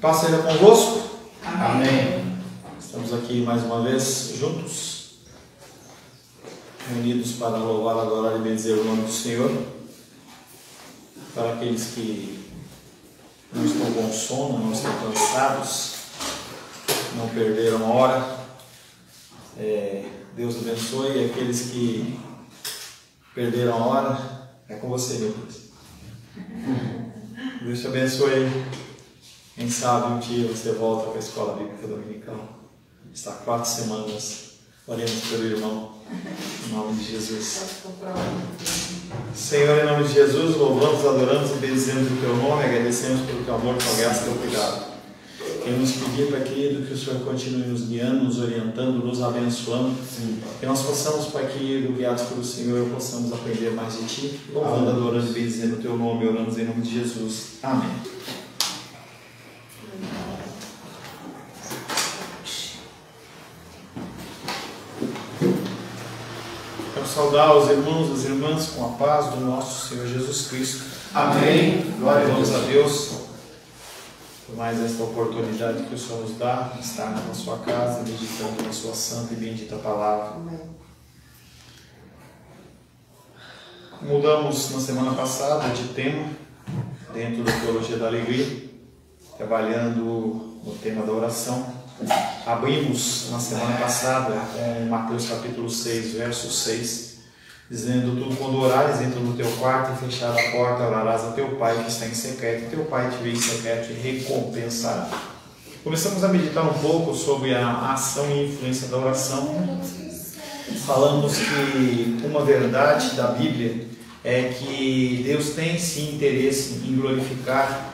Paz seja convosco. Amém. Estamos aqui mais uma vez juntos, reunidos para louvar, adorar e bendizer o nome do Senhor. Para aqueles que não estão com sono, não estão cansados, não perderam a hora, Deus abençoe. E aqueles que perderam a hora, é com você, meu Deus. Deus te abençoe. Quem sabe um dia você volta para a escola bíblica dominical. Está 4 semanas. Oremos pelo irmão, em nome de Jesus. Senhor, em nome de Jesus, louvamos, adoramos e bendizemos o teu nome, agradecemos pelo teu amor, tua graça e teu cuidado. Queremos pedir, Pai querido, que o Senhor continue nos guiando, nos orientando, nos abençoando. Que nós possamos, Pai querido, guiados pelo Senhor, possamos aprender mais de Ti, louvando, adorando e bendizendo o teu nome. Oramos em nome de Jesus. Amém. Quero saudar os irmãos e as irmãs com a paz do nosso Senhor Jesus Cristo. Amém. Glória a Glórias a Deus por mais esta oportunidade que o Senhor nos dá de estar na sua casa, meditando na sua santa e bendita palavra. Mudamos na semana passada de tema dentro da Teologia da Alegria, trabalhando no tema da oração. Abrimos na semana passada com Mateus capítulo 6, verso 6, dizendo: tu, quando orares, entra no teu quarto e fechar a porta, orarás a teu Pai que está em secreto, e teu Pai te vê em secreto e recompensará. Começamos a meditar um pouco sobre a ação e influência da oração. Falamos que uma verdade da Bíblia é que Deus tem sim interesse em glorificar,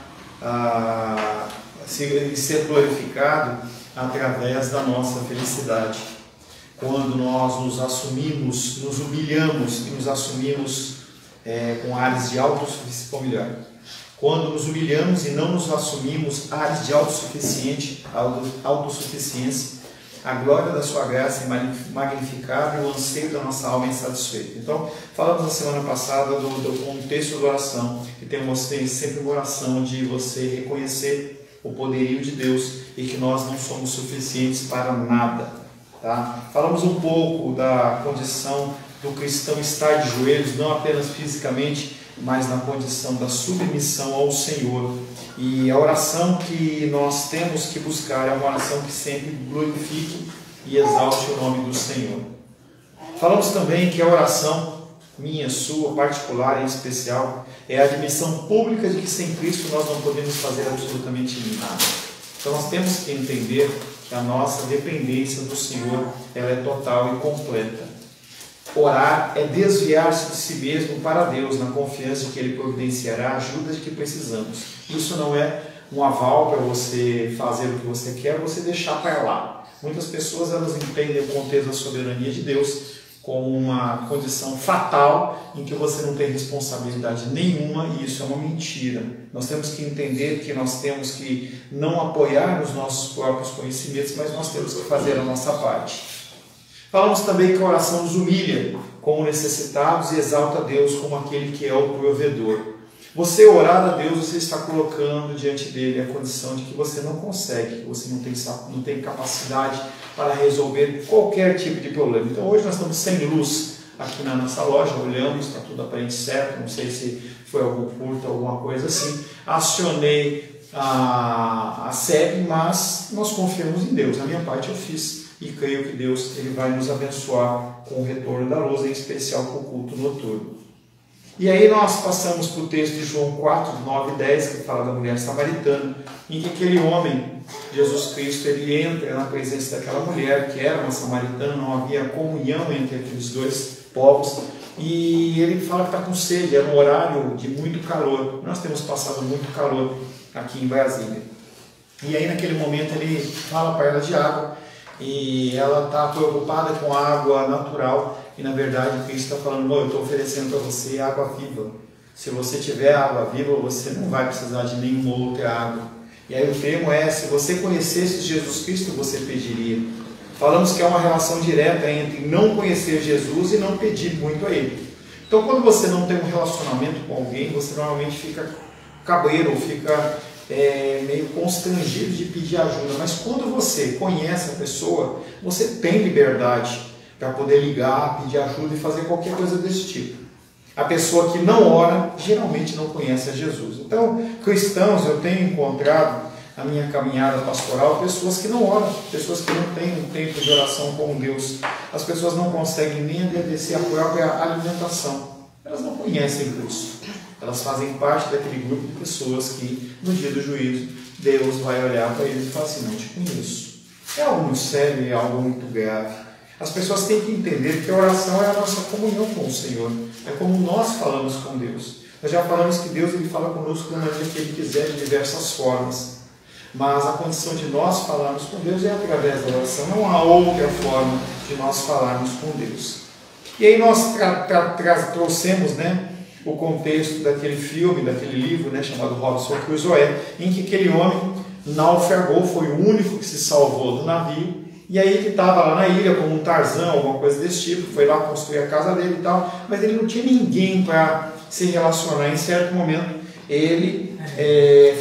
ser glorificado através da nossa felicidade. Quando nós nos assumimos, nos humilhamos e nos assumimos com ares de autossuficiência, ou melhor, quando nos humilhamos e não nos assumimos ares de autossuficiência, a glória da sua graça é magnificada e o anseio da nossa alma é insatisfeito. Então, falamos na semana passada do contexto da oração, que temos sempre uma oração de você reconhecer o poderio de Deus e que nós não somos suficientes para nada. Tá? Falamos um pouco da condição do cristão estar de joelhos, não apenas fisicamente, mas na condição da submissão ao Senhor. E a oração que nós temos que buscar é uma oração que sempre glorifique e exalte o nome do Senhor. Falamos também que a oração, minha, sua, particular e especial, é a admissão pública de que sem Cristo nós não podemos fazer absolutamente nada. Então nós temos que entender que a nossa dependência do Senhor ela é total e completa. Orar é desviar-se de si mesmo para Deus, na confiança de que Ele providenciará a ajuda de que precisamos. Isso não é um aval para você fazer o que você quer, você deixar para lá. Muitas pessoas elas entendem o contexto da soberania de Deus como uma condição fatal em que você não tem responsabilidade nenhuma, e isso é uma mentira. Nós temos que entender que nós temos que não apoiar os nossos próprios conhecimentos, mas nós temos que fazer a nossa parte. Falamos também que a oração nos humilha como necessitados e exalta Deus como aquele que é o provedor. Você orar a Deus, você está colocando diante dele a condição de que você não consegue, que você não tem capacidade para resolver qualquer tipo de problema. Então hoje nós estamos sem luz aqui na nossa loja, olhamos, está tudo aparente certo, não sei se foi algum furto, alguma coisa assim. Acionei a SEB, mas nós confiamos em Deus. Na minha parte eu fiz e creio que Deus ele vai nos abençoar com o retorno da luz, em especial com o culto noturno. E aí nós passamos para o texto de João 4, 9 e 10, que fala da mulher samaritana, em que aquele homem, Jesus Cristo, ele entra na presença daquela mulher, que era uma samaritana, não havia comunhão entre aqueles dois povos, e ele fala que está com sede, era um horário de muito calor. Nós temos passado muito calor aqui em Brasília. E aí naquele momento ele fala para ela de água, e ela está preocupada com a água natural, e na verdade Cristo está falando: eu estou oferecendo para você água viva. Se você tiver água viva, você não vai precisar de nenhuma outra água. E aí o termo é: se você conhecesse Jesus Cristo, você pediria. Falamos que é uma relação direta entre não conhecer Jesus e não pedir muito a Ele. Então quando você não tem um relacionamento com alguém, você normalmente fica cabreiro, fica meio constrangido de pedir ajuda, mas quando você conhece a pessoa, você tem liberdade para poder ligar, pedir ajuda e fazer qualquer coisa desse tipo. A pessoa que não ora, geralmente não conhece a Jesus. Então, cristãos, eu tenho encontrado na minha caminhada pastoral pessoas que não oram, pessoas que não têm um tempo de oração com Deus. As pessoas não conseguem nem agradecer a própria alimentação. Elas não conhecem Cristo. Elas fazem parte daquele grupo de pessoas que, no dia do juízo, Deus vai olhar para eles e falar assim: não te conheço. É algo muito sério, é algo muito grave. As pessoas têm que entender que a oração é a nossa comunhão com o Senhor. É como nós falamos com Deus. Nós já falamos que Deus ele fala conosco da maneira que Ele quiser, de diversas formas. Mas a condição de nós falarmos com Deus é através da oração. Não há outra forma de nós falarmos com Deus. E aí nós trouxemos, o contexto daquele filme, daquele livro, chamado Robinson Crusoe, em que aquele homem naufragou, foi o único que se salvou do navio, e aí ele estava lá na ilha como um Tarzan, alguma coisa desse tipo, foi lá construir a casa dele e tal, mas ele não tinha ninguém para se relacionar. Em certo momento ele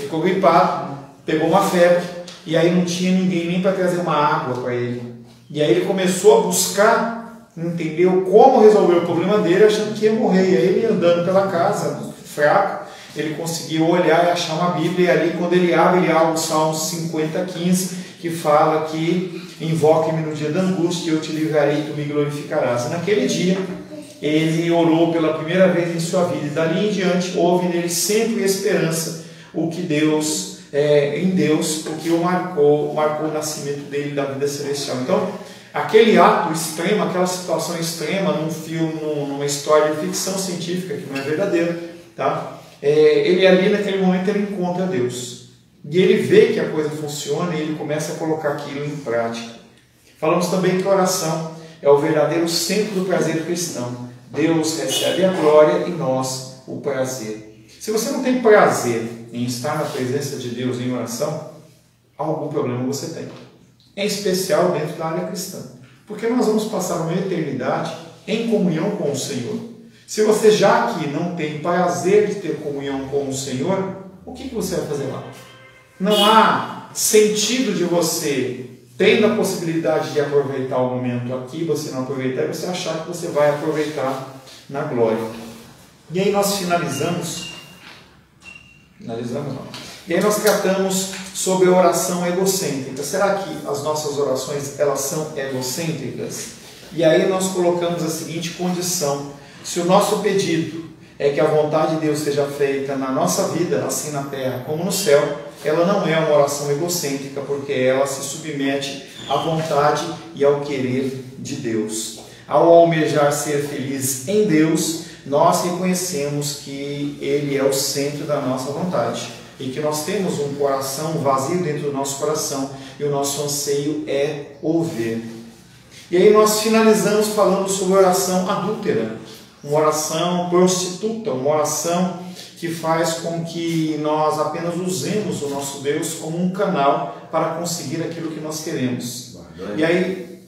ficou gripado, pegou uma febre, e aí não tinha ninguém nem para trazer uma água para ele. E aí ele começou a buscar, entendeu como resolver o problema dele, achando que ia morrer. E aí ele andando pela casa, fraco, ele conseguiu olhar e achar uma Bíblia, e ali quando ele abre o Salmo 50:15, que fala que invoque-me no dia da angústia e eu te livrarei e tu me glorificarás. E naquele dia ele orou pela primeira vez em sua vida, e dali em diante houve nele sempre esperança, o que Deus, em Deus, o que o marcou o nascimento dele da vida celestial. Então, aquele ato extremo, aquela situação extrema num filme, numa história de ficção científica que não é verdadeira, tá? Ele ali naquele momento ele encontra Deus. E ele vê que a coisa funciona e ele começa a colocar aquilo em prática. Falamos também que a oração é o verdadeiro centro do prazer cristão. Deus recebe a glória e nós o prazer. Se você não tem prazer em estar na presença de Deus em oração, algum problema você tem. Em especial dentro da área cristã. Porque nós vamos passar uma eternidade em comunhão com o Senhor. Se você já aqui não tem prazer de ter comunhão com o Senhor, o que você vai fazer lá? Não há sentido de você, tendo a possibilidade de aproveitar o momento aqui, você não aproveitar e você achar que você vai aproveitar na glória. E aí nós finalizamos não. E aí nós tratamos sobre a oração egocêntrica. Será que as nossas orações elas são egocêntricas? E aí nós colocamos a seguinte condição: se o nosso pedido é que a vontade de Deus seja feita na nossa vida, assim na terra como no céu, ela não é uma oração egocêntrica, porque ela se submete à vontade e ao querer de Deus. Ao almejar ser feliz em Deus, nós reconhecemos que Ele é o centro da nossa vontade e que nós temos um coração vazio dentro do nosso coração e o nosso anseio é ouvir. E aí nós finalizamos falando sobre oração adúltera, uma oração prostituta, uma oração que faz com que nós apenas usemos o nosso Deus como um canal para conseguir aquilo que nós queremos. Barganha. E aí...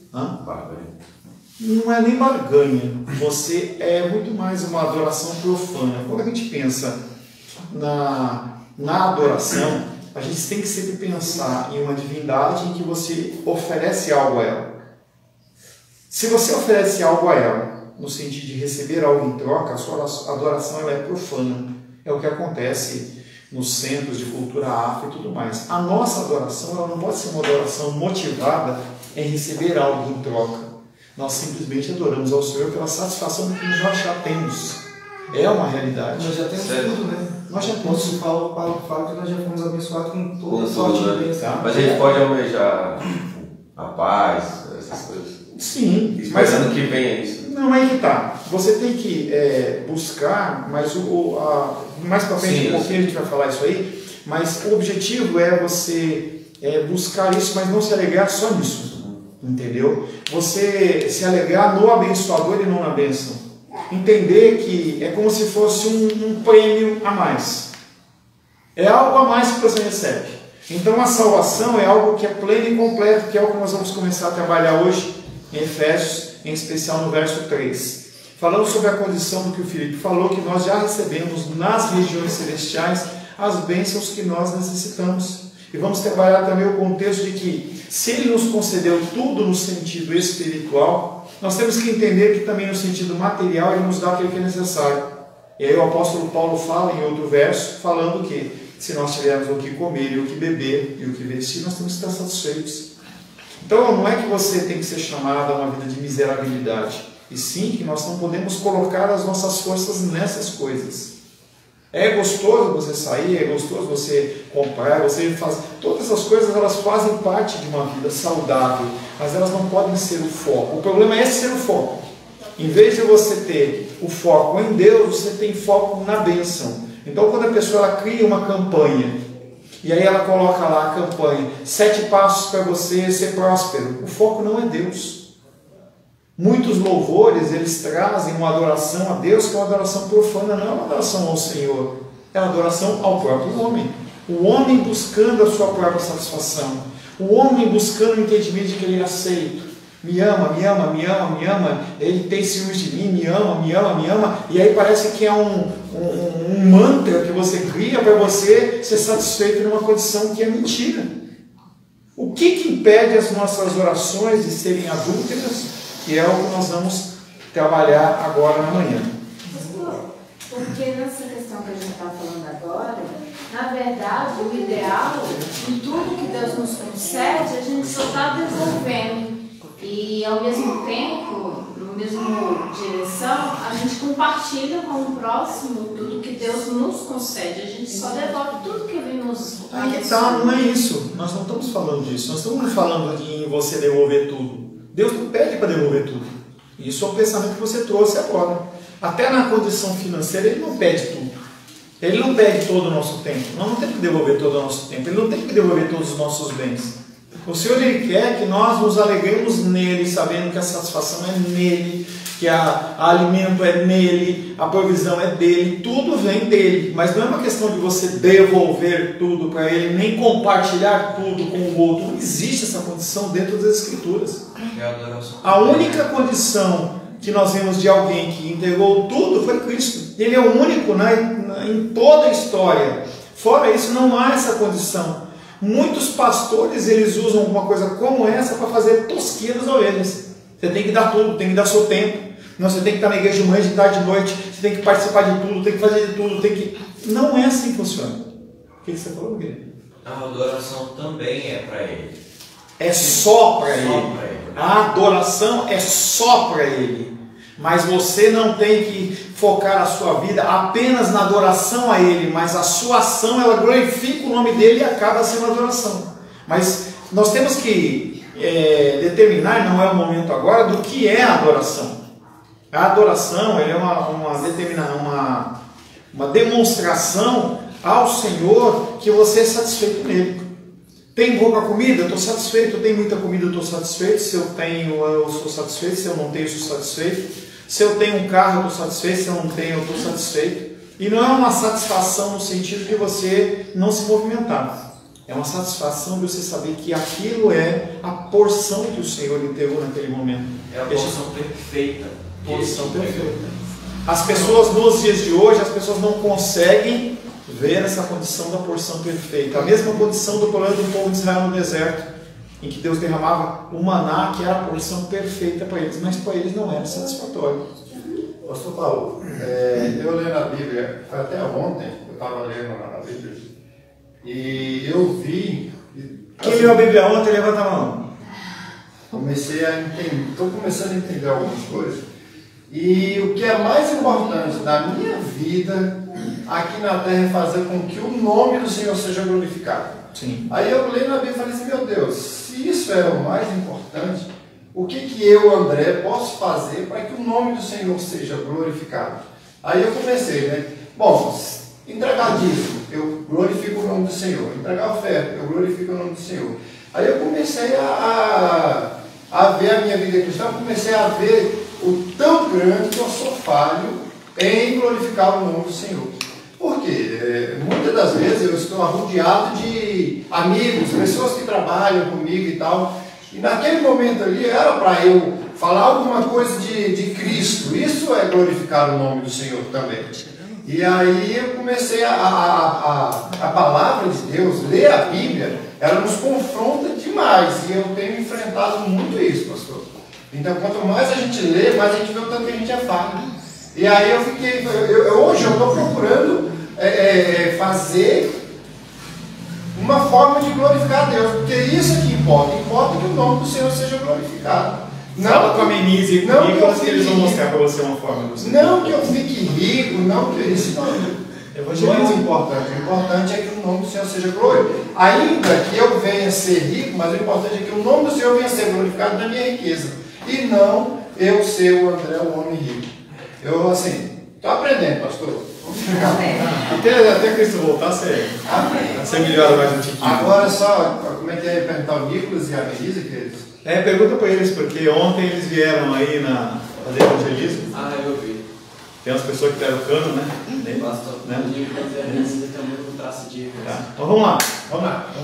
Não é nem barganha, você é muito mais uma adoração profana. Quando a gente pensa na adoração, a gente tem que sempre pensar em uma divindade em que você oferece algo a ela. Se você oferece algo a ela, no sentido de receber algo em troca, a sua adoração ela é profana. É o que acontece nos centros de cultura afro e tudo mais. A nossa adoração ela não pode ser uma adoração motivada em receber algo em troca. Nós simplesmente adoramos ao Senhor pela satisfação do que nós já temos. É uma realidade. Nós já temos tudo, né? Nós já temos. Paulo fala que nós já fomos abençoados com toda sorte de bênção. Mas a gente pode almejar a paz, essas coisas. Sim. Mas ano que vem é isso. Não, aí que tá. Você tem que buscar, mas mais para frente um pouquinho a gente vai falar isso aí, mas o objetivo é você buscar isso, mas não se alegrar só nisso. Entendeu? Você se alegrar no abençoador e não na bênção. Entender que é como se fosse um prêmio a mais. É algo a mais que você recebe. Então a salvação é algo que é pleno e completo, que é o que nós vamos começar a trabalhar hoje em Efésios, em especial no verso 3. Falando sobre a condição do que o Filipe falou, que nós já recebemos nas regiões celestiais as bênçãos que nós necessitamos. E vamos trabalhar também o contexto de que, se Ele nos concedeu tudo no sentido espiritual, nós temos que entender que também no sentido material Ele nos dá aquilo que é necessário. E aí o apóstolo Paulo fala em outro verso, falando que se nós tivermos o que comer e o que beber e o que vestir, nós temos que estar satisfeitos. Então não é que você tem que ser chamado a uma vida de miserabilidade, e sim que nós não podemos colocar as nossas forças nessas coisas. É gostoso você sair, é gostoso você comprar, você fazer. Todas essas coisas elas fazem parte de uma vida saudável, mas elas não podem ser o foco. O problema é ser o foco. Em vez de você ter o foco em Deus, você tem foco na bênção. Então quando a pessoa ela cria uma campanha, e aí ela coloca lá a campanha, 7 passos para você ser próspero, o foco não é Deus. Muitos louvores, eles trazem uma adoração a Deus, que é uma adoração profana, não é uma adoração ao Senhor, é uma adoração ao próprio homem. O homem buscando a sua própria satisfação, o homem buscando o entendimento de que ele é aceito. Me ama, me ama, me ama, me ama, ele tem ciúmes de mim, me ama, me ama, me ama, e aí parece que é um mantra que você cria para você ser satisfeito numa condição que é mentira. O que impede as nossas orações de serem adúlteras? Que é o que nós vamos trabalhar agora na manhã. Porque nessa questão que a gente está falando agora, na verdade, o ideal, em tudo que Deus nos concede, a gente só está desenvolvendo. E, ao mesmo tempo, no mesmo direção, a gente compartilha com o próximo tudo que Deus nos concede. A gente só devolve tudo que Ele nos concede. Não é isso. Nós não estamos falando disso. Nós estamos falando de você devolver tudo. Deus não pede para devolver tudo. Isso é um pensamento que você trouxe agora. Até na condição financeira, Ele não pede tudo. Ele não pede todo o nosso tempo. Nós não temos que devolver todo o nosso tempo. Ele não tem que devolver todos os nossos bens. O Senhor, Ele quer que nós nos alegremos nele, sabendo que a satisfação é nele, que a alimento é nele, a provisão é dele, tudo vem dele. Mas não é uma questão de você devolver tudo para ele, nem compartilhar tudo com o outro. Não existe essa condição dentro das Escrituras. A única condição que nós vemos de alguém que entregou tudo foi Cristo. Ele é o único em toda a história. Fora isso, não há essa condição. Muitos pastores, eles usam alguma coisa como essa para fazer tosquia das ovelhas. Você tem que dar tudo, tem que dar seu tempo. Não, você tem que estar na igreja de manhã, de tarde, de noite. Você tem que participar de tudo, tem que fazer de tudo, tem que... Não é assim que funciona. O que você falou, Guilherme? A adoração também é para Ele. É só para Ele. A adoração é só para Ele. Mas você não tem que focar a sua vida apenas na adoração a Ele, mas a sua ação, ela glorifica o nome dEle e acaba sendo adoração. Mas nós temos que determinar, não é o momento agora, do que é a adoração. A adoração é uma demonstração ao Senhor que você é satisfeito nele. Tem pouca comida? Eu estou satisfeito. Tem muita comida? Eu estou satisfeito. Se eu tenho, eu sou satisfeito. Se eu não tenho, eu sou satisfeito. Se eu tenho um carro, eu estou satisfeito. Se eu não tenho, eu estou satisfeito. E não é uma satisfação no sentido de você não se movimentar. É uma satisfação de você saber que aquilo é a porção que o Senhor entregou naquele momento. É a porção perfeita. Porção perfeita. As pessoas nos dias de hoje, as pessoas não conseguem ver essa condição da porção perfeita. A mesma condição do problema do povo de Israel no deserto, em que Deus derramava o maná, que era a porção perfeita para eles, mas para eles não era satisfatório. Pastor Paulo, eu lendo a Bíblia, foi até ontem, eu estava lendo a Bíblia, e eu vi... Quem leu a Bíblia ontem, levanta a mão. Comecei a entender, estou começando a entender algumas coisas. E o que é mais importante na minha vida aqui na terra é fazer com que o nome do Senhor seja glorificado. Sim. Aí eu leio na Bíblia e falei assim, meu Deus, se isso é o mais importante, o que eu, André, posso fazer para que o nome do Senhor seja glorificado? Aí eu comecei, né? Bom, entregar dízimo, eu glorifico o nome do Senhor. Entregar oferta, eu glorifico o nome do Senhor. Aí eu comecei a ver a minha vida cristã, comecei a ver o tão grande que eu sou falho em glorificar o nome do Senhor. Por quê? Muitas das vezes eu estou rodeado de amigos, pessoas que trabalham comigo e tal, e naquele momento ali era para eu falar alguma coisa de Cristo. Isso é glorificar o nome do Senhor também. E aí eu comecei a palavra de Deus, ler a Bíblia, ela nos confronta demais. E eu tenho enfrentado muito isso, pastor. Então, quanto mais a gente lê, mais a gente vê o tanto que a gente é falho. E aí eu fiquei, hoje eu estou procurando fazer uma forma de glorificar a Deus, porque isso é que importa que o nome do Senhor seja glorificado. Fala com a Menise e não comigo, que eu que eles vão mostrar para você uma forma de você. Não que eu fique rico, não que isso não é o importante. O importante é que o nome do Senhor seja glorificado. Ainda que eu venha ser rico, mas o importante é que o nome do Senhor venha ser glorificado na minha riqueza. E não eu ser o André, o homem rico. Eu, assim, estou aprendendo, pastor. Até Cristo voltar, você melhora mais um tiquinho. Agora só, como é que é perguntar o Nicolas e a Melisa, queridos? Pergunta para eles, porque ontem eles vieram aí fazer evangelismo. Eu vi. Tem umas pessoas que deram cano, né? Pastor, né? o Nicolas também com traço de... Tá. Então vamos lá.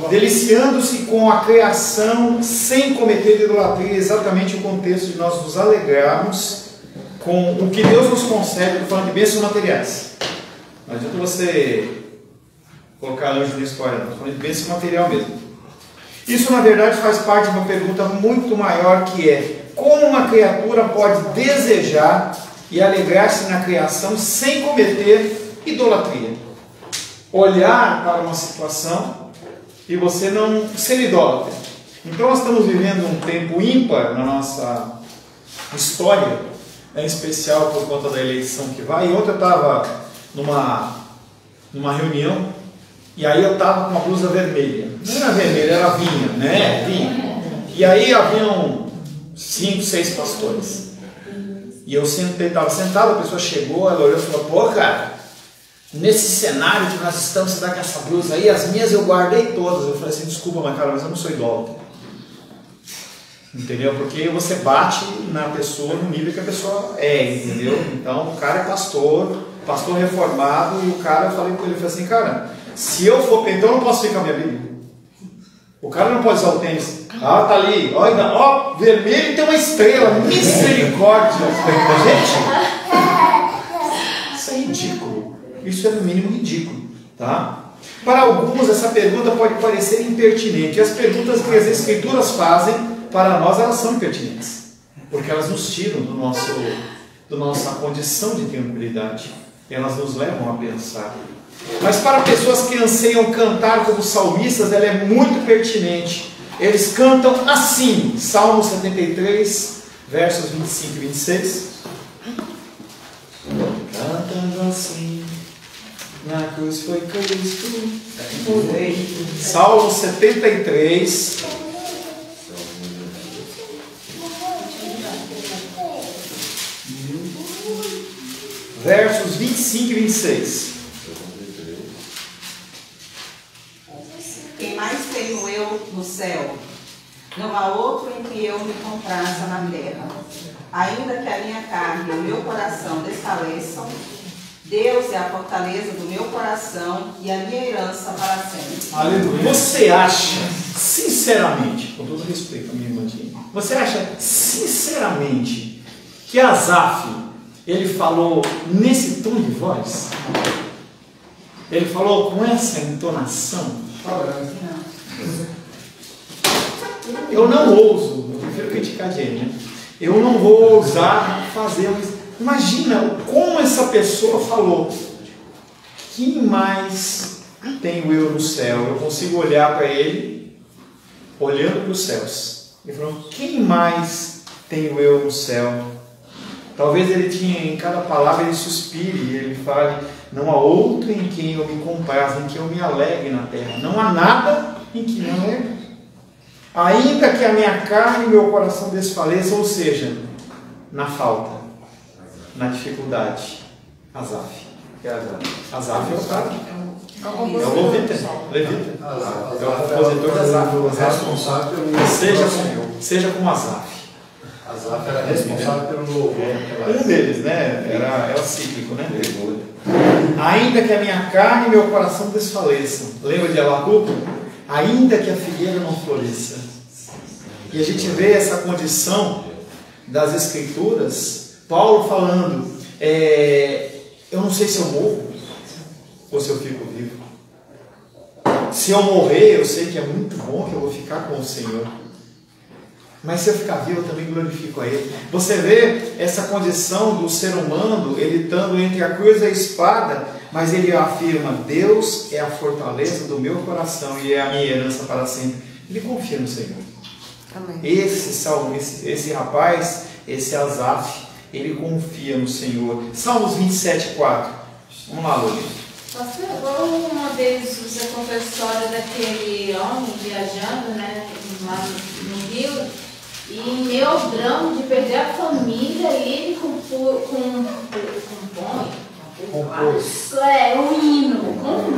Deliciando-se com a criação sem cometer idolatria, exatamente o contexto de nós nos alegrarmos com o que Deus nos concede, estou falando de bênçãos materiais. Não adianta você colocar anjo nisso, estou falando de bênção material mesmo. Isso, na verdade, faz parte de uma pergunta muito maior, que é: como uma criatura pode desejar e alegrar-se na criação sem cometer idolatria? Olhar para uma situação e você não ser idólatra. Então, nós estamos vivendo um tempo ímpar na nossa história, em especial por conta da eleição que vai. E ontem eu estava numa reunião, e aí eu estava com uma blusa vermelha. Não era vermelha, era vinha, né? Vinha. E aí haviam 5, 6 pastores. E eu estava sentado, a pessoa chegou, ela olhou e falou: pô, cara, nesse cenário que nós estamos, você dá com essa blusa aí, as minhas eu guardei todas. Eu falei assim: desculpa, mas cara, mas eu não sou idólatra. Entendeu? Porque você bate na pessoa no nível que a pessoa é, entendeu? Então o cara é pastor reformado, e o cara, eu falei com ele, eu falei assim: cara, se eu for, então eu não posso ficar com a minha Bíblia. O cara não pode usar o tênis. Ah, tá ali, ó, vermelho, tem uma estrela, misericórdia. Gente, isso é ridículo. Isso é no mínimo ridículo, tá? Para alguns essa pergunta pode parecer impertinente. As perguntas que as Escrituras fazem, para nós, elas são impertinentes, porque elas nos tiram da nossa condição de tranquilidade. Elas nos levam a pensar. Mas para pessoas que anseiam cantar como salmistas, ela é muito pertinente. Eles cantam assim, Salmo 73, versos 25 e 26. Cantando assim, na cruz foi Cristo. Salmo 73, versos 25 e 26. Quem mais tenho eu no céu? Não há outro em que eu me compraza na terra. Ainda que a minha carne e o meu coração desfaleçam, Deus é a fortaleza do meu coração e a minha herança para sempre. Aleluia. Você acha, sinceramente, com todo respeito à minha irmãzinha, você acha sinceramente que Asaf, ele falou nesse tom de voz? Ele falou com essa entonação? Eu não ouso, eu prefiro criticar gente, né? Eu não vou ousar fazer, mas imagina como essa pessoa falou: quem mais tenho eu no céu? Eu consigo olhar para ele, olhando para os céus. Ele falou: quem mais tenho eu no céu? Talvez ele tinha, em cada palavra ele suspire e ele fale: não há outro em quem eu me compraze, em que eu me alegre na terra. Não há nada em que me alegre. Ainda que a minha carne e meu coração desfaleçam, ou seja, na falta, na dificuldade. Asaf. Asaf é o cara. É o levita. É o compositor de Asaf. Responsável pelo seja como Asaf. Asaf era responsável pelo louvor. Um deles, né? Era cíclico, né? Ainda que a minha carne e meu coração desfaleçam. Lembra de Abacuque? Ainda que a figueira não floresça. E a gente vê essa condição das Escrituras, Paulo falando: eu não sei se eu morro, ou se eu fico vivo. Se eu morrer, eu sei que é muito bom que eu vou ficar com o Senhor. Mas se eu ficar vivo, eu também glorifico a Ele. Você vê essa condição do ser humano, ele estando entre a cruz e a espada, mas ele afirma, Deus é a fortaleza do meu coração e é a minha herança para sempre. Ele confia no Senhor. Amém. Esse rapaz, esse Asaf, ele confia no Senhor. Salmos 27:4. Vamos lá, Luiz. Pastor, igual uma vez você contou a história daquele homem viajando, né, lá no Rio, e em meio ao drama de perder a família, ele compôs um hino,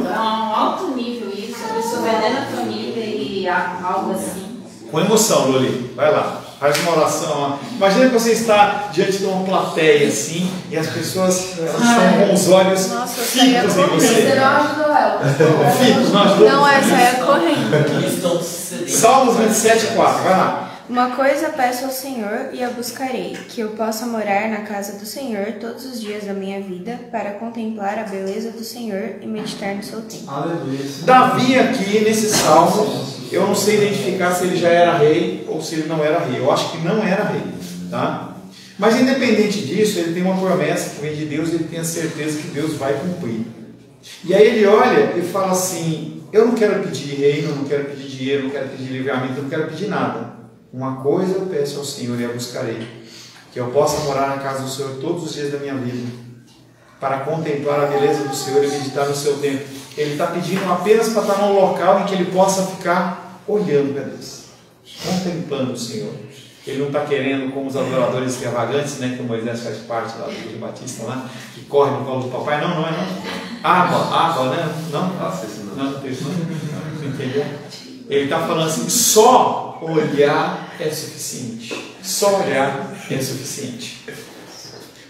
é um alto nível isso, a pessoa perdendo a família e algo assim. Com emoção, Loli, vai lá, faz uma oração. Imagina que você está diante de uma plateia assim, e as pessoas estão com os olhos fixos em você. Não, essa é correndo. Salmos 27:4, vai lá. Uma coisa peço ao Senhor e a buscarei, que eu possa morar na casa do Senhor todos os dias da minha vida, para contemplar a beleza do Senhor e meditar no seu templo. Aleluia. Davi aqui nesse salmo, eu não sei identificar se ele já era rei ou se ele não era rei. Eu acho que não era rei, tá? Mas independente disso, ele tem uma promessa que vem de Deus e ele tem a certeza que Deus vai cumprir. E aí ele olha e fala assim, eu não quero pedir reino, não quero pedir dinheiro, não quero pedir livramento, não quero pedir nada. Uma coisa eu peço ao Senhor e a buscarei, que eu possa morar na casa do Senhor todos os dias da minha vida, para contemplar a beleza do Senhor e meditar no seu templo. Ele está pedindo apenas para estar num local em que ele possa ficar olhando para Deus, contemplando o Senhor. Ele não está querendo, como os adoradores extravagantes, né, que o Moisés faz parte lá do Igreja Batista, lá, que corre no colo do papai. Não, não é não. Água, né? Não? Não tem isso não. Entendeu? Ele está falando assim, só olhar é suficiente. Só olhar é suficiente.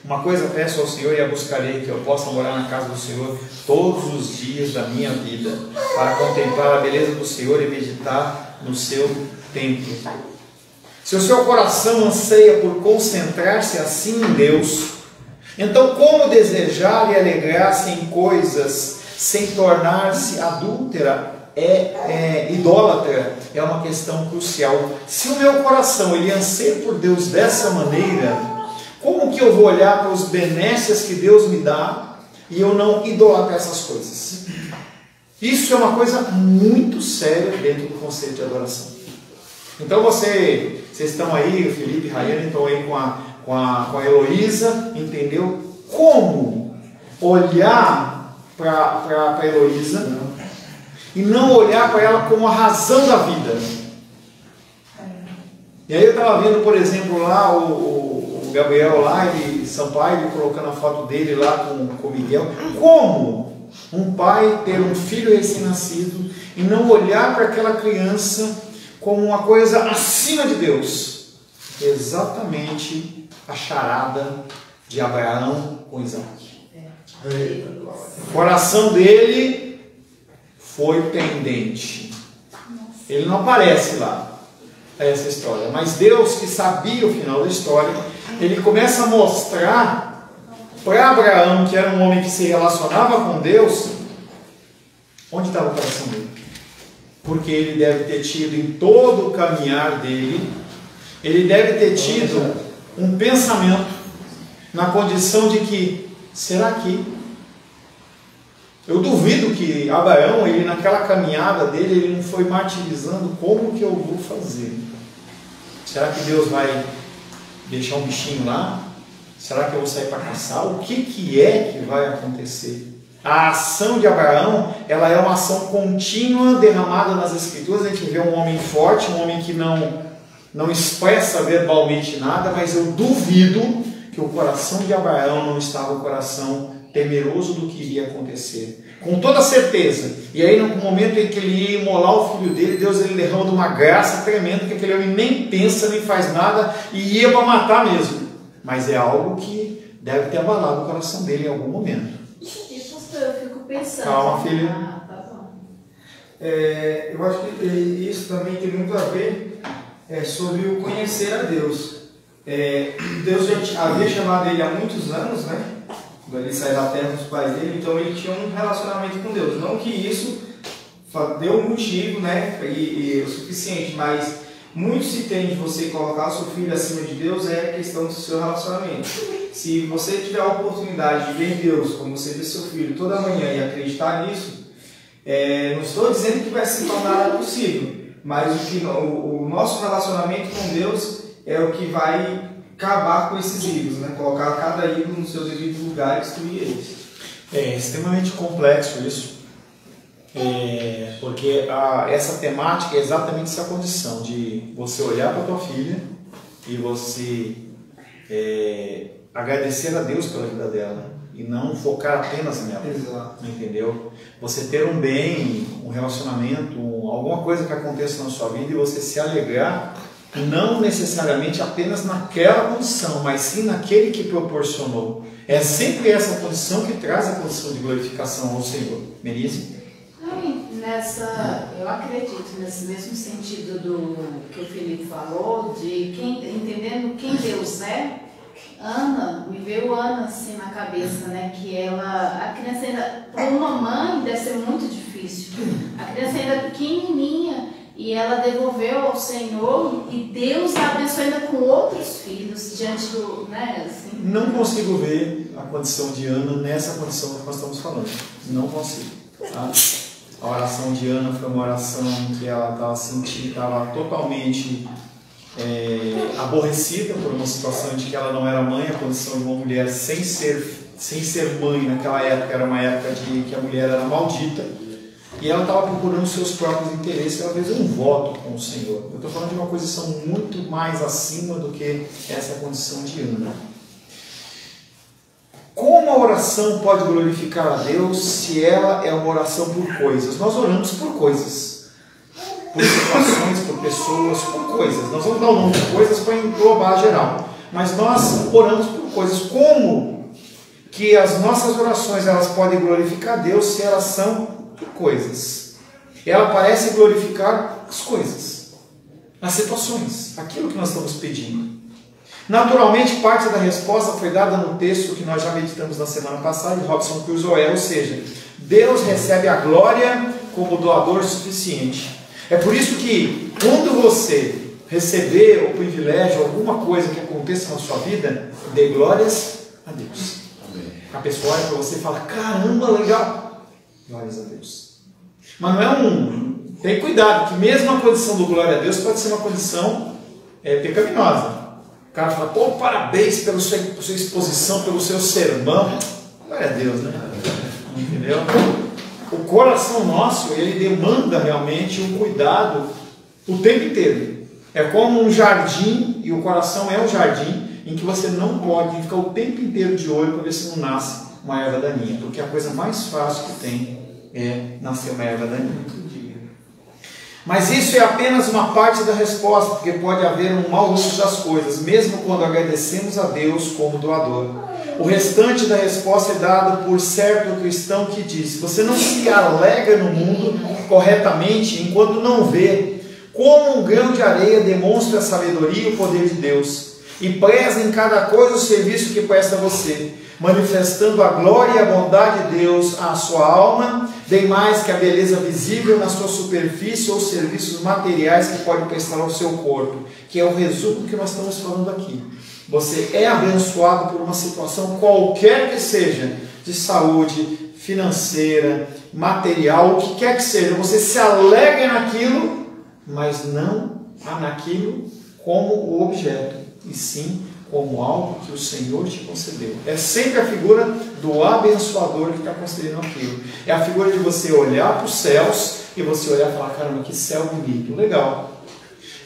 Uma coisa peço ao Senhor e a buscarei, que eu possa morar na casa do Senhor todos os dias da minha vida, para contemplar a beleza do Senhor e meditar no seu templo. Se o seu coração anseia por concentrar-se assim em Deus, então como desejar e alegrar-se em coisas sem tornar-se adúltera? Idólatra é uma questão crucial. Se o meu coração ele anseia por Deus dessa maneira, como que eu vou olhar para os benesses que Deus me dá e eu não idolatrar essas coisas? Isso é uma coisa muito séria dentro do conceito de adoração. Então vocês estão aí, o Felipe e a Rayane estão aí com a Heloísa, entendeu? Como olhar para a Heloísa e não olhar para ela como a razão da vida. E aí eu estava vendo, por exemplo, lá o Gabriel lá, ele, Sampaio, ele colocando a foto dele lá com o Miguel. Como um pai ter um filho recém-nascido e não olhar para aquela criança como uma coisa acima de Deus? Exatamente a charada de Abraão com Isaac. O coração dele foi pendente. Ele não aparece lá, essa história. Mas Deus, que sabia o final da história, ele começa a mostrar para Abraão, que era um homem que se relacionava com Deus, onde estava o coração dele. Porque ele deve ter tido em todo o caminhar dele, ele deve ter tido um pensamento na condição de que, será que eu duvido que Abraão, ele naquela caminhada dele, ele não foi martirizando como que eu vou fazer? Será que Deus vai deixar um bichinho lá? Será que eu vou sair para caçar? O que é que vai acontecer? A ação de Abraão, ela é uma ação contínua derramada nas Escrituras. A gente vê um homem forte, um homem que não expressa verbalmente nada, mas eu duvido que o coração de Abraão não estava o coração temeroso do que iria acontecer, com toda certeza. E aí no momento em que ele ia imolar o filho dele, Deus ele derrama uma graça tremenda, que aquele homem nem pensa, nem faz nada, e ia para matar mesmo. Mas é algo que deve ter abalado o coração dele em algum momento. E pastor, eu fico pensando. Calma, filha. Tá bom. Eu acho que isso também tem muito a ver sobre o conhecer a Deus. Deus já havia chamado ele há muitos anos, né? ele saiu da terra dos pais dele, então ele tinha um relacionamento com Deus. Não que isso deu um motivo, né, e o suficiente, mas muito se tem de você colocar o seu filho acima de Deus é a questão do seu relacionamento. Se você tiver a oportunidade de ver Deus como você vê seu filho toda manhã e acreditar nisso, não estou dizendo que vai se tornar possível, mas o nosso relacionamento com Deus é o que vai acabar com esses ídolos, né? Colocar cada ídolo no seu devido lugar e destruir eles. É extremamente complexo isso, porque essa temática é exatamente essa condição de você olhar para a tua filha e você agradecer a Deus pela vida dela e não focar apenas nela. Exato. Entendeu? Você ter um bem, um relacionamento, alguma coisa que aconteça na sua vida e você se alegrar, não necessariamente apenas naquela condição, mas sim naquele que proporcionou. É sempre essa condição que traz a condição de glorificação ao Senhor. Merise? Eu acredito nesse mesmo sentido do que o Felipe falou, de entendendo quem Deus é. Ana, me veio Ana assim na cabeça, né? Que a criança ainda, para uma mãe deve ser muito difícil. A criança ainda pequenininha e ela devolveu ao Senhor e Deus a abençoou ainda com outros filhos diante do, né? Assim. Não consigo ver a condição de Ana nessa condição que nós estamos falando. Não consigo. Tá? A oração de Ana foi uma oração que ela estava totalmente aborrecida por uma situação de que ela não era mãe, a condição de uma mulher sem ser mãe naquela época era uma época de que a mulher era maldita e ela estava procurando seus próprios interesses. Ela fez um voto com o Senhor. Eu estou falando de uma posição muito mais acima do que essa condição de Ana. Como a oração pode glorificar a Deus se ela é uma oração por coisas? Nós oramos por coisas, por situações, por pessoas, por coisas. Nós vamos dar o nome de coisas para englobar geral, mas nós oramos por coisas. Como que as nossas orações elas podem glorificar a Deus se elas são por coisas? Ela parece glorificar as coisas, as situações, aquilo que nós estamos pedindo. Naturalmente, parte da resposta foi dada no texto que nós já meditamos na semana passada, de Robson Crusoe, ou seja, Deus recebe a glória como doador suficiente. É por isso que, quando você receber o privilégio, alguma coisa que aconteça na sua vida, dê glórias a Deus. Amém. A pessoa olha para você e fala, caramba, legal. Glórias a Deus. Mas não é tem cuidado, que mesmo a condição do glória a Deus pode ser uma condição pecaminosa. O cara fala, pô, parabéns pela sua exposição, pelo seu sermão. Glória a Deus, né? Entendeu? O coração nosso, ele demanda realmente um cuidado o tempo inteiro. É como um jardim, e o coração é um jardim, em que você não pode ficar o tempo inteiro de olho para ver se não nasce uma erva daninha. Porque a coisa mais fácil que tem é nascer uma erva daninha. Mas isso é apenas uma parte da resposta, porque pode haver um mau uso das coisas, mesmo quando agradecemos a Deus como doador. O restante da resposta é dado por certo cristão que diz: você não se alegra no mundo corretamente enquanto não vê como um grão de areia demonstra a sabedoria e o poder de Deus, e preza em cada coisa o serviço que presta a você, manifestando a glória e a bondade de Deus à sua alma, bem mais que a beleza visível na sua superfície ou serviços materiais que pode prestar ao seu corpo, que é o resumo que nós estamos falando aqui. Você é abençoado por uma situação qualquer que seja, de saúde, financeira, material, o que quer que seja. Você se alegra naquilo, mas não naquilo como o objeto, e sim como algo que o Senhor te concedeu. É sempre a figura do abençoador que está concedendo aquilo. É a figura de você olhar para os céus e você olhar e falar, caramba, que céu bonito, legal.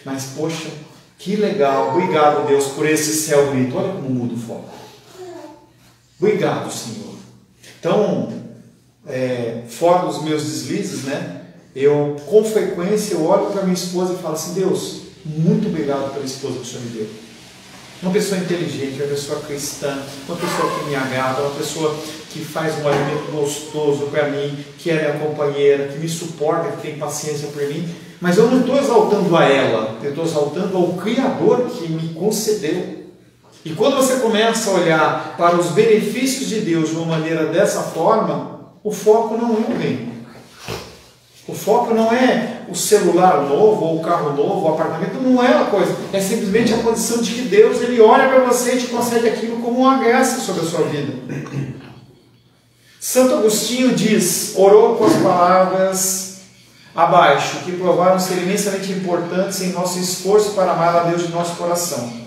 Mas, poxa, que legal, obrigado, Deus, por esse céu bonito. Olha como muda o foco. Obrigado, Senhor. Então, fora dos meus deslizes, né? Com frequência, eu olho para minha esposa e falo assim, Deus, muito obrigado pela esposa que o Senhor me deu. Uma pessoa inteligente, uma pessoa cristã, uma pessoa que me agrada, uma pessoa que faz um alimento gostoso para mim, que é minha companheira, que me suporta, que tem paciência por mim. Mas eu não estou exaltando a ela, eu estou exaltando ao Criador que me concedeu. E quando você começa a olhar para os benefícios de Deus de uma maneira dessa forma, o foco não é o bem. O foco não é o celular novo, ou o carro novo, o apartamento, não é uma coisa. É simplesmente a condição de que Deus, Ele olha para você e te concede aquilo como uma graça sobre a sua vida. Santo Agostinho diz, orou com as palavras abaixo, que provaram ser imensamente importantes em nosso esforço para amar a Deus de nosso coração.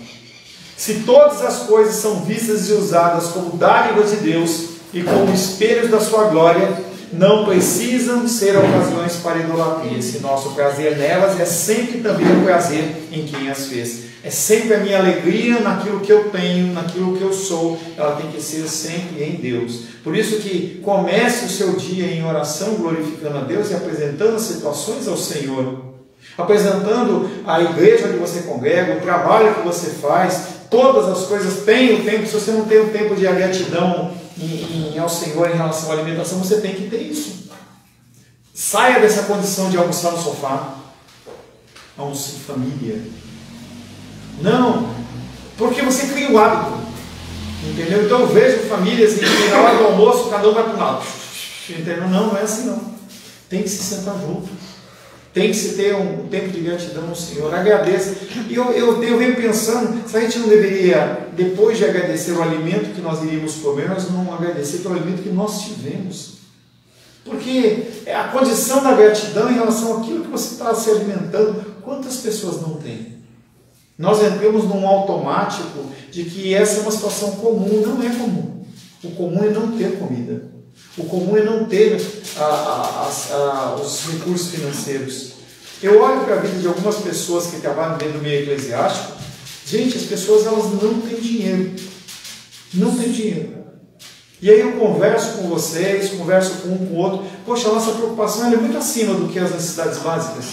Se todas as coisas são vistas e usadas como dádivas de Deus e como espelhos da sua glória, não precisam ser ocasiões para idolatria. Se nosso prazer nelas é sempre também o prazer em quem as fez. É sempre a minha alegria naquilo que eu tenho, naquilo que eu sou. Ela tem que ser sempre em Deus. Por isso que comece o seu dia em oração, glorificando a Deus e apresentando as situações ao Senhor. Apresentando a igreja onde você congrega, o trabalho que você faz, todas as coisas. Tem o tempo, se você não tem o tempo de gratidão ao Senhor em relação à alimentação, você tem que ter isso. Saia dessa condição de almoçar no sofá, almoçar em família. Não, porque você cria o hábito, entendeu? Então eu vejo famílias em que na hora do almoço cada um vai para um lado, entendeu? Não é assim não. Tem que se sentar junto, tem que se ter um tempo de gratidão ao Senhor. Agradeça. E eu venho pensando, se a gente não deveria, depois de agradecer o alimento que nós iríamos comer, nós não agradecer pelo alimento que nós tivemos. Porque a condição da gratidão em relação àquilo que você está se alimentando, quantas pessoas não têm? Nós entramos num automático de que essa é uma situação comum. Não é comum. O comum é não ter comida. O comum é não ter os recursos financeiros. Eu olho para a vida de algumas pessoas que trabalham dentro do meio eclesiástico. Gente, as pessoas elas não têm dinheiro. Não têm dinheiro. E aí eu converso com vocês, converso com um com o outro. Poxa, a nossa preocupação é muito acima do que as necessidades básicas.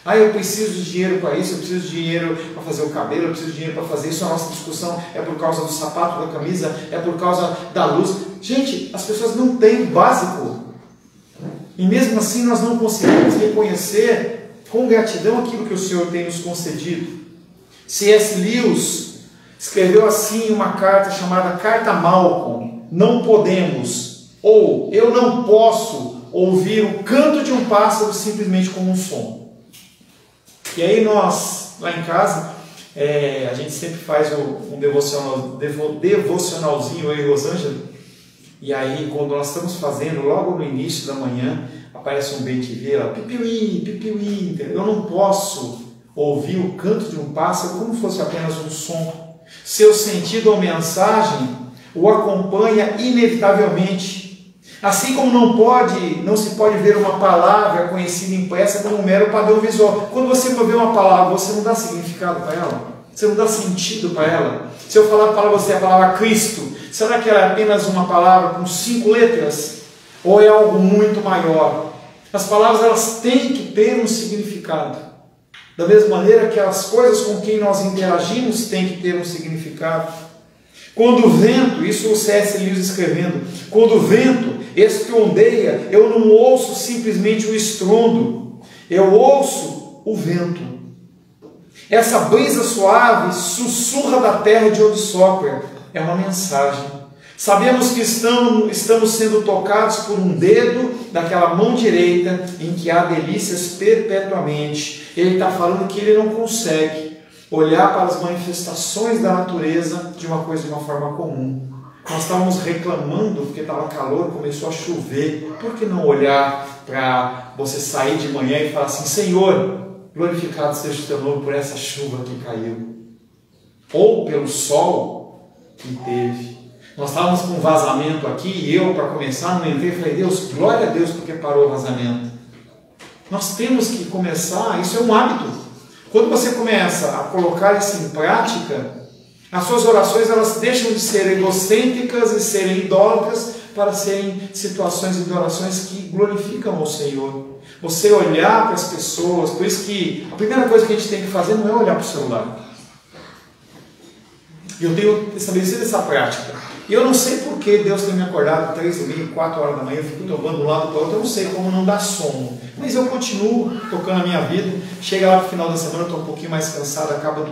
Eu preciso de dinheiro para isso, eu preciso de dinheiro para fazer o cabelo, eu preciso de dinheiro para fazer isso. A nossa discussão é por causa do sapato, da camisa, é por causa da luz. Gente, as pessoas não têm o básico. E mesmo assim nós não conseguimos reconhecer com gratidão aquilo que o Senhor tem nos concedido. C.S. Lewis escreveu assim uma carta chamada Carta a Malcolm. Não podemos, ou eu não posso ouvir o canto de um pássaro simplesmente como um som. E aí nós, lá em casa, a gente sempre faz um devocionalzinho, eu e Rosângela. E aí, quando nós estamos fazendo, logo no início da manhã, aparece um bem-te-ver, pipiuí, pipiuí. Eu não posso ouvir o canto de um pássaro como se fosse apenas um som. Seu sentido ou mensagem o acompanha inevitavelmente. Assim como não se pode ver uma palavra conhecida impressa como um mero padrão visual. Quando você for ver uma palavra, você não dá significado para ela? Você não dá sentido para ela? Se eu falar para você a palavra Cristo, será que ela é apenas uma palavra com 5 letras? Ou é algo muito maior? As palavras elas têm que ter um significado. Da mesma maneira que as coisas com quem nós interagimos têm que ter um significado. Quando o vento, isso o C.S. Lewis escrevendo, quando o vento estrondeia, eu não ouço simplesmente o estrondo, eu ouço o vento. Essa brisa suave sussurra da terra de onde sopra, é uma mensagem. Sabemos que estamos sendo tocados por um dedo daquela mão direita em que há delícias perpetuamente. Ele está falando que ele não consegue olhar para as manifestações da natureza de uma coisa de uma forma comum. Nós estávamos reclamando porque estava calor, começou a chover. Por que não olhar para você sair de manhã e falar assim: Senhor, glorificado seja o teu nome por essa chuva que caiu, ou pelo sol que teve. Nós estávamos com um vazamento aqui e eu, para começar, não entrei e falei: Deus, glória a Deus porque parou o vazamento. Nós temos que começar, isso é um hábito. Quando você começa a colocar isso em prática, as suas orações elas deixam de ser egocêntricas e serem idólatras para serem situações de orações que glorificam ao Senhor. Você olhar para as pessoas, por isso que a primeira coisa que a gente tem que fazer não é olhar para o celular. Eu tenho estabelecido essa prática. E eu não sei por que Deus tem me acordado 3h30, 4 horas da manhã, eu fico tocando de um lado para o outro, eu não sei como não dá sono. Mas eu continuo tocando a minha vida. Chega lá para o final da semana, eu estou um pouquinho mais cansado, acabo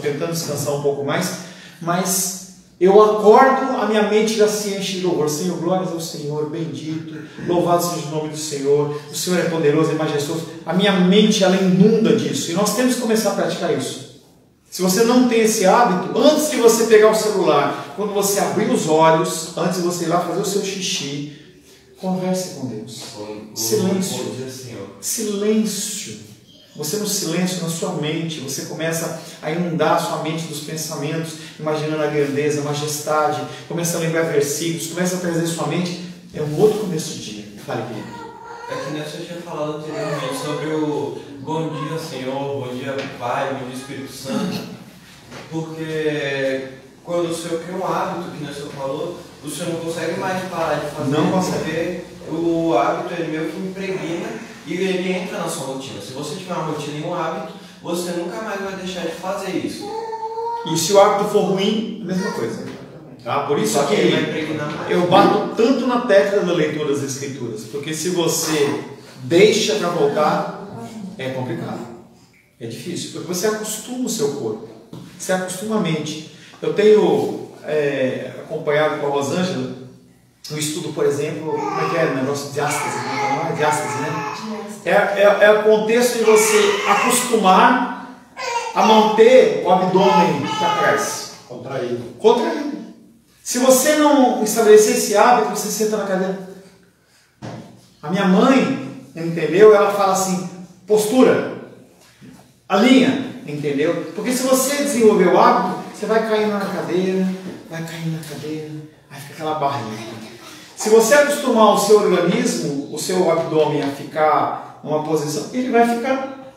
tentando descansar um pouco mais. mas eu acordo, a minha mente já se enche de louvor. Senhor, glórias ao Senhor, bendito, louvado seja o nome do Senhor é poderoso e majestoso. A minha mente, ela inunda disso, e nós temos que começar a praticar isso. Se você não tem esse hábito, antes de você pegar o celular, quando você abrir os olhos, antes de você ir lá fazer o seu xixi, converse com Deus. Silêncio. Silêncio. Você no silêncio, na sua mente, você começa a inundar a sua mente dos pensamentos, imaginando a grandeza, a majestade, começa a lembrar versículos, começa a trazer sua mente. É um outro começo de dia. Fale, querido. É que nem você tinha falado anteriormente sobre o bom dia, Senhor, bom dia, Pai, bom dia, Espírito Santo. Porque quando o Senhor cria um hábito, que o Senhor falou, o Senhor não consegue mais parar de fazer. Não consegue. Porque o hábito, ele meio que impregna e ele entra na sua rotina. Se você tiver uma rotina e um hábito, você nunca mais vai deixar de fazer isso. E se o hábito for ruim, a mesma coisa. Tá? Por isso Só que ele vai impregnar mais. eu bato tanto na tecla da leitura das Escrituras, porque se você deixa para voltar, é complicado, é difícil, porque você acostuma o seu corpo, você acostuma a mente. Eu tenho acompanhado com a Rosângela o estudo, por exemplo, como é que é o negócio de diástase, não é diástase, né? É o contexto de você acostumar a manter o abdômen para trás, contraído. Se você não estabelecer esse hábito, você senta na cadeira. A minha mãe, entendeu? Ela fala assim, postura, alinha, entendeu? Porque se você desenvolver o hábito, você vai caindo na cadeira, aí fica aquela barriga. Se você acostumar o seu organismo, o seu abdômen a ficar numa posição, ele vai ficar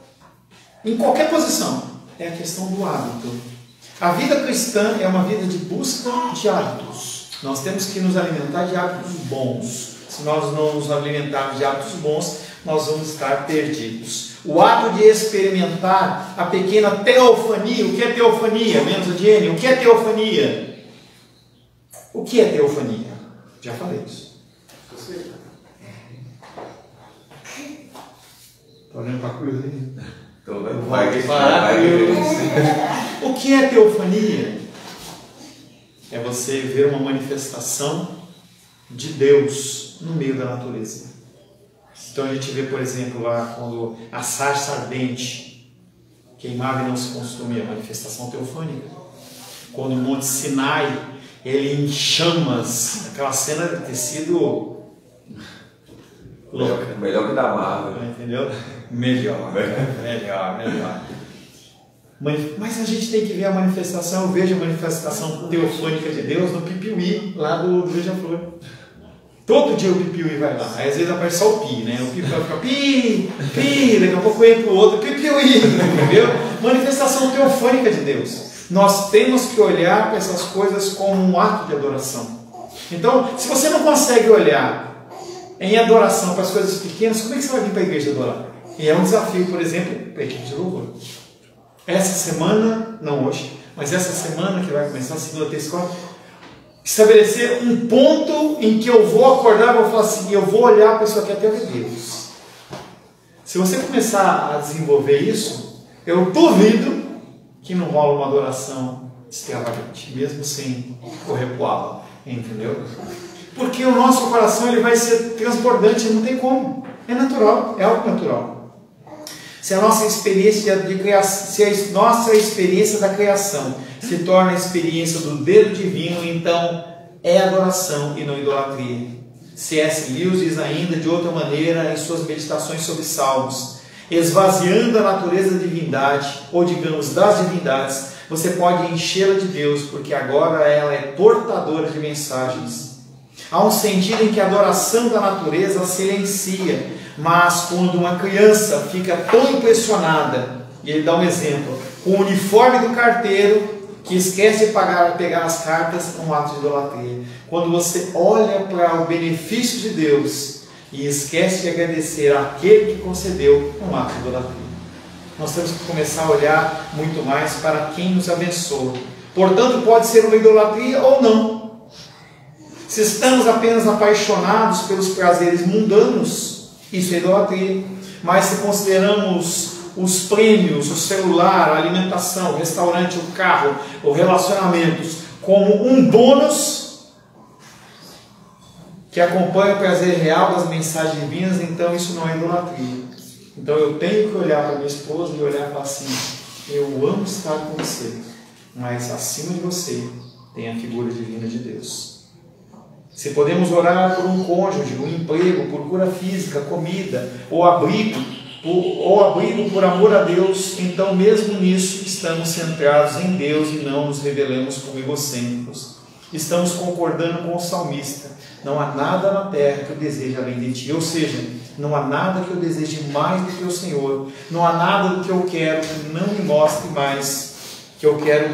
em qualquer posição. É a questão do hábito. A vida cristã é uma vida de busca de hábitos. Nós temos que nos alimentar de hábitos bons. Se nós não nos alimentarmos de hábitos bons, nós vamos estar perdidos. O ato de experimentar a pequena teofania. O que é teofania? Menos a Jenny. O que é teofania? O que é teofania? Já falei isso. Está olhando para a cruz aí? O que é teofania? É você ver uma manifestação de Deus no meio da natureza. Então a gente vê, por exemplo, lá quando a sarça ardente queimava e não se consumia, a manifestação teofânica. Quando o Monte Sinai, ele em chamas, aquela cena deve ter sido louca. Melhor que da Marvel. Entendeu? Melhor. Mas a gente tem que ver a manifestação. Eu vejo a manifestação teofânica de Deus no Pipiuí, lá do Beija-Flor. Todo dia o Pipiuí vai lá. Aí às vezes aparece só o Pi, né? O Pi vai ficar Pi, daqui a pouco entra o outro, Pipiuí, entendeu? Manifestação teofânica de Deus. Nós temos que olhar para essas coisas como um ato de adoração. Então, se você não consegue olhar em adoração para as coisas pequenas, como é que você vai vir para a igreja adorar? E é um desafio, por exemplo, para a equipe de louvor. Essa semana, não hoje, mas essa semana que vai começar a segunda, terça, quarta, estabelecer um ponto em que eu vou acordar e vou falar assim, eu vou olhar para isso aqui até Deus. Se você começar a desenvolver isso, eu duvido que não rola uma adoração extravagante, mesmo sem correr pro ala, entendeu? Porque o nosso coração ele vai ser transbordante, não tem como. É natural, é algo natural. Se a nossa experiência de criação, se a nossa experiência da criação se torna a experiência do dedo divino, então é adoração e não idolatria. C.S. Lewis diz ainda de outra maneira em suas meditações sobre Salmos: esvaziando a natureza da divindade, ou digamos das divindades, você pode enchê-la de Deus, porque agora ela é portadora de mensagens. Há um sentido em que a adoração da natureza silencia, mas quando uma criança fica tão impressionada, e ele dá um exemplo, com o uniforme do carteiro, que esquece de pegar as cartas, é um ato de idolatria. Quando você olha para o benefício de Deus e esquece de agradecer àquele que concedeu, é um ato de idolatria. Nós temos que começar a olhar muito mais para quem nos abençoa. Portanto, pode ser uma idolatria ou não. Se estamos apenas apaixonados pelos prazeres mundanos, isso é idolatria. Mas se consideramos os prêmios, o celular, a alimentação, o restaurante, o carro, os relacionamentos como um bônus que acompanha o prazer real das mensagens divinas, então isso não é idolatria. Então eu tenho que olhar para minha esposa e olhar e falar assim: eu amo estar com você, mas acima de você tem a figura divina de Deus. Se podemos orar por um cônjuge, um emprego, por cura física, comida, ou abrigo por amor a Deus, então mesmo nisso estamos centrados em Deus e não nos revelamos como egocêntricos. Estamos concordando com o salmista: não há nada na terra que eu deseje além de ti. Ou seja, não há nada que eu deseje mais do que o Senhor. Não há nada do que eu quero que não me mostre mais, que eu quero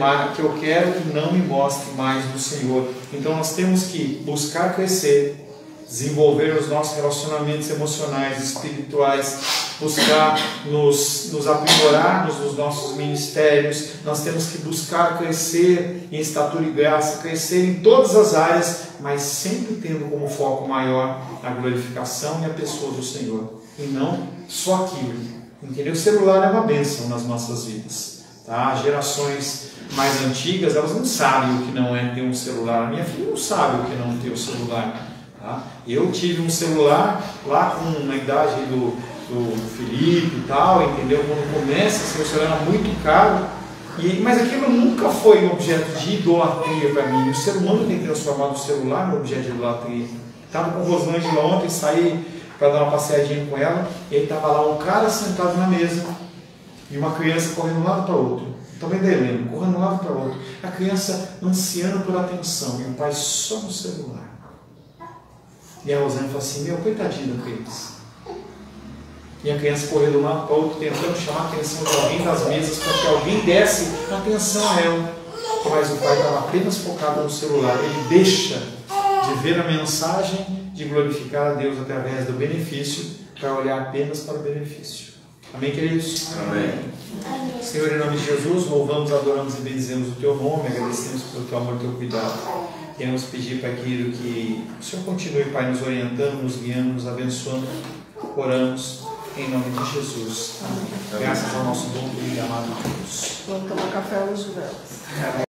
que não me mostre mais do Senhor. Então nós temos que buscar crescer, desenvolver os nossos relacionamentos emocionais, espirituais, buscar nos aprimorarmos nos nossos ministérios. Nós temos que buscar crescer em estatura e graça, crescer em todas as áreas, mas sempre tendo como foco maior a glorificação e a pessoa do Senhor, e não só aquilo. Entendeu? O celular é uma bênção nas nossas vidas. Tá? Gerações mais antigas, elas não sabem o que não é ter um celular. Minha filha não sabe o que não ter o celular. Tá? Eu tive um celular lá com a idade do Felipe e tal, entendeu? Quando começa, o celular era muito caro, mas aquilo nunca foi um objeto de idolatria para mim. O ser humano tem transformado o celular no objeto de idolatria. Estava com o Rosângela ontem, saí para dar uma passeadinha com ela, e aí estava lá um cara sentado na mesa e uma criança correndo de um lado para o outro. Também lembro, correndo de um lado para o outro. A criança ansiando por atenção e o pai só no celular. E a Rosângela falou assim: meu, coitadinho da criança. E a criança correu de um lado para o outro, tentando chamar a atenção de alguém das mesas, para que alguém desse atenção a ela. Mas o pai estava apenas focado no celular. Ele deixa de ver a mensagem, de glorificar a Deus através do benefício, para olhar apenas para o benefício. Amém, queridos? Amém. Senhor, em nome de Jesus, louvamos, adoramos e bendizemos o Teu nome, agradecemos pelo Teu amor e Teu cuidado. Queremos pedir, Pai querido, que o Senhor continue, Pai, nos orientando, nos guiando, nos abençoando. Oramos em nome de Jesus. Amém. Graças ao nosso bom e amado Deus. Vamos tomar café hoje, Velas.